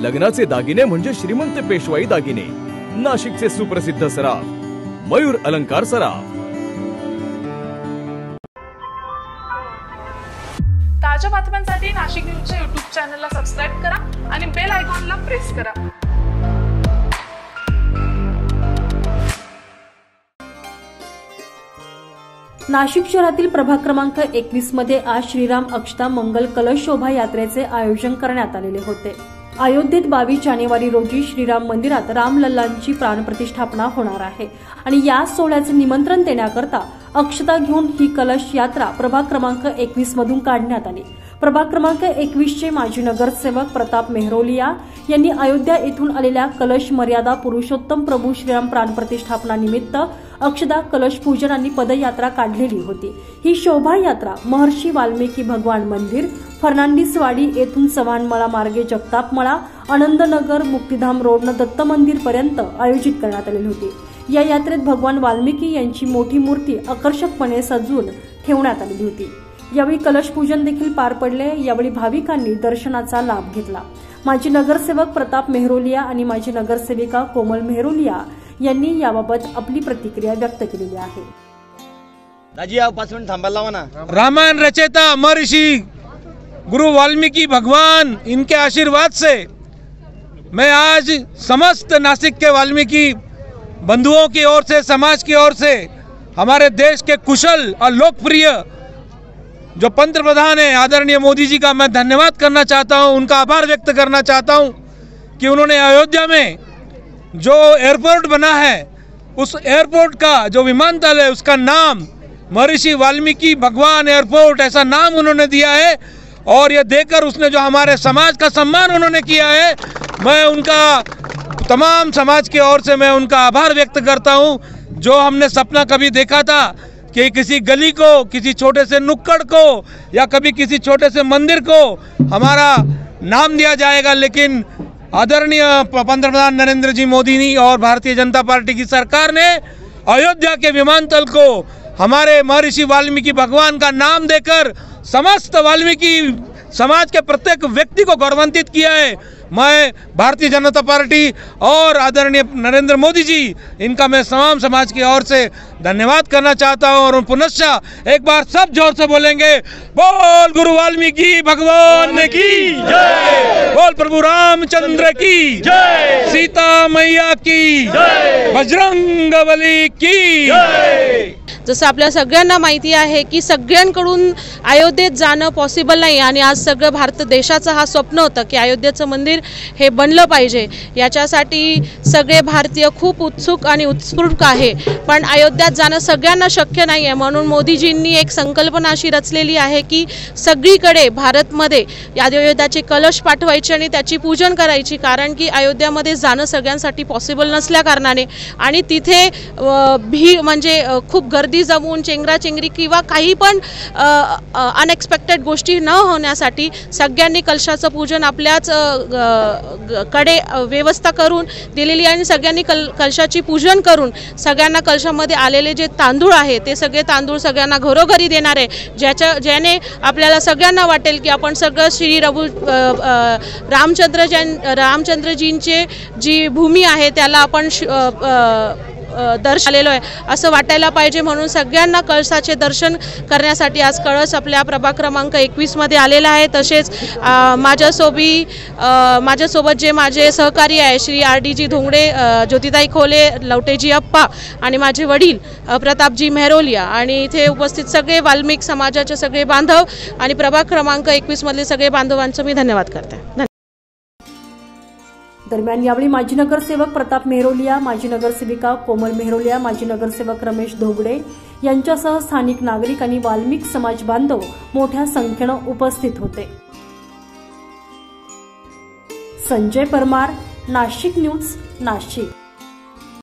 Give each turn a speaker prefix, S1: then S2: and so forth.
S1: लग्नाचे दागिने म्हणजे श्रीमंत पेशवाई दागिने। नाशिकचे सुप्रसिद्ध सराफ मयूर अलंकार सराफ।
S2: ताज्या बातम्यांसाठी नाशिक न्यूजच्या YouTube चॅनलला सबस्क्राइब करा आणि बेल आयकॉनला प्रेस करा।
S3: नाशिक शहरातील प्रभाग क्रमांक 21 मध्ये आज श्रीराम अक्षता मंगल कलश शोभा यात्रेचे आयोजन करण्यात आलेले होते। अयोध्येत 22 जानेवारी रोजी श्रीराम मंदिरात रामलल्लांची प्राणप्रतिष्ठापना होणार आहे आणि या सोहळ्याचे निमंत्रण देण्याकरता अक्षता घेऊन ही कलश यात्रा प्रभाग क्रमांक 21 मधून काढण्यात आली। प्रभाग क्रमांक 21 चे माजी नगरसेवक प्रताप मेहरोलिया यांनी अयोध्या येथून आलेल्या कलश मर्यादा पुरुषोत्तम प्रभू श्रीराम प्राणप्रतिष्ठापना निमित्त अक्षता कलश पूजन आणि पदयात्रा काढलेली होती। ही शोभायात्रा महर्षी वाल्मिकी भगवान मंदिर, फर्नांडिसवाडी येथून चव्हाणमळा मार्गे जगतापमळा, आनंदनगर, मुक्तिधाम रोडनं दत्त मंदिर पर्यंत आयोजित करण्यात आलेली होती। या यात्रेत भगवान वाल्मिकी यांची मोठी मूर्ती आकर्षकपणे सजवून ठेवण्यात आलेली होती। यावेळी कलश पूजन देखील पार पडले। यावेळी भाविकांनी दर्शनाचा लाभ घेतला। माजी नगरसेवक प्रताप मेहरोलिया आणि माजी नगरसेविका कोमल मेहरोलिया यांनी याबाबत आपली प्रतिक्रिया व्यक्त केलेली आहे।
S4: दाजी आप 5 मिनट थांबायला लावा ना।
S5: रामायण रचयिता महर्षि गुरु वाल्मीकि भगवान, इनके आशीर्वाद से मैं आज समस्त नासिक के वाल्मीकि बंधुओं की ओर से, समाज की ओर से, हमारे देश के कुशल और लोकप्रिय जो पंतप्रधान है आदरणीय मोदी जी का मैं धन्यवाद करना चाहता हूं, उनका आभार व्यक्त करना चाहता हूं कि उन्होंने अयोध्या में जो एयरपोर्ट बना है, उस एयरपोर्ट का जो विमानतल है उसका नाम महर्षि वाल्मीकि भगवान एयरपोर्ट ऐसा नाम उन्होंने दिया है। और ये देकर उसने जो हमारे समाज का सम्मान उन्होंने किया है, मैं उनका तमाम समाज की ओर से मैं उनका आभार व्यक्त करता हूं। जो हमने सपना कभी देखा था कि किसी गली को, किसी छोटे से नुक्कड़ को या कभी किसी छोटे से मंदिर को हमारा नाम दिया जाएगा, लेकिन आदरणीय पंतप्रधान नरेंद्र जी मोदी ने और भारतीय जनता पार्टी की सरकार ने अयोध्या के विमानतल को हमारे महर्षि वाल्मीकि भगवान का नाम देकर समस्त वाल्मीकि समाज के प्रत्येक व्यक्ति को गौरवान्वित किया है। मैं भारतीय जनता पार्टी और आदरणीय नरेंद्र मोदी जी, इनका मैं तमाम समाज की ओर से धन्यवाद करना चाहता हूं। और पुनश्च एक बार सब जोर से बोलेंगे, बोल गुरु वाल्मीकि भगवान की जय, बोल प्रभु रामचंद्र की जय, सीता मैया की जय, बजरंगबली की जय।
S6: जसं आपल्या सगळ्यांना माहिती आहे की सगळ्यांकडून अयोध्येत जाणं पॉसिबल नाही आणि आज सगळं भारत देशाचं हा स्वप्न होतं की अयोध्येचं मंदिर हे बनलं पाहिजे। याच्यासाठी सगळे भारतीय खूप उत्सुक आणि उत्स्फूर्त आहे, पण अयोध्येत जाणं सगळ्यांना शक्य नाही आहे। म्हणून मोदीजींनी एक संकल्पना अशी रचलेली आहे की सगळीकडे भारतमध्ये अयोध्याचे कलश पाठवायचे आणि त्याची पूजन करायची, कारण की अयोध्यामध्ये जाणं सगळ्यांसाठी पॉसिबल नसल्या कारणाने आणि तिथे म्हणजे खूप गर्दी जमून चेंगराचेंगरी किंवा काही पण अनएक्सपेक्टेड गोष्टी न होण्यासाठी सगळ्यांनी कलशाचं पूजन आपल्याच कडे व्यवस्था करून दिलेली आणि सगळ्यांनी कलशाची पूजन करून सगळ्यांना कलशामध्ये आलेले जे तांदूळ आहे ते सगळे तांदूळ सगळ्यांना घरोघरी देणार आहे, ज्याने आपल्याला सगळ्यांना वाटेल की आपण सगळं श्री रामचंद्रजींचे जी भूमी आहे त्याला आपण दर्शलेलो आहे असं वाटायला पाहिजे। म्हणून सगळ्यांना कळसाचे दर्शन करण्यासाठी आज कळस आपल्या प्रभाग क्रमांक 21 मध्ये आलेला आहे। तसेच माझ्यासोबत जे माझे सहकारी आहे श्री RDG धोंगडे, ज्योतिताई खोले, लवटेजी अप्पा आणि माझे वडील प्रतापजी मेहरोलिया आणि इथे उपस्थित सगळे वाल्मिक समाजाचे सगळे बांधव आणि प्रभाग क्रमांक 21 मधले सगळे बांधवांचं मी धन्यवाद करते।
S3: दरम्यान यावेळी माजी नगरसेवक प्रताप मेहरोलिया, माजी नगरसेविका कोमल मेहरोलिया, माजी नगरसेवक रमेश धोगडे यांच्यासह स्थानिक नागरिक आणि वाल्मिक समाज बांधव मोठ्या संख्येनं उपस्थित होते। संजय परमार, नाशिक न्यूज, नाशिक।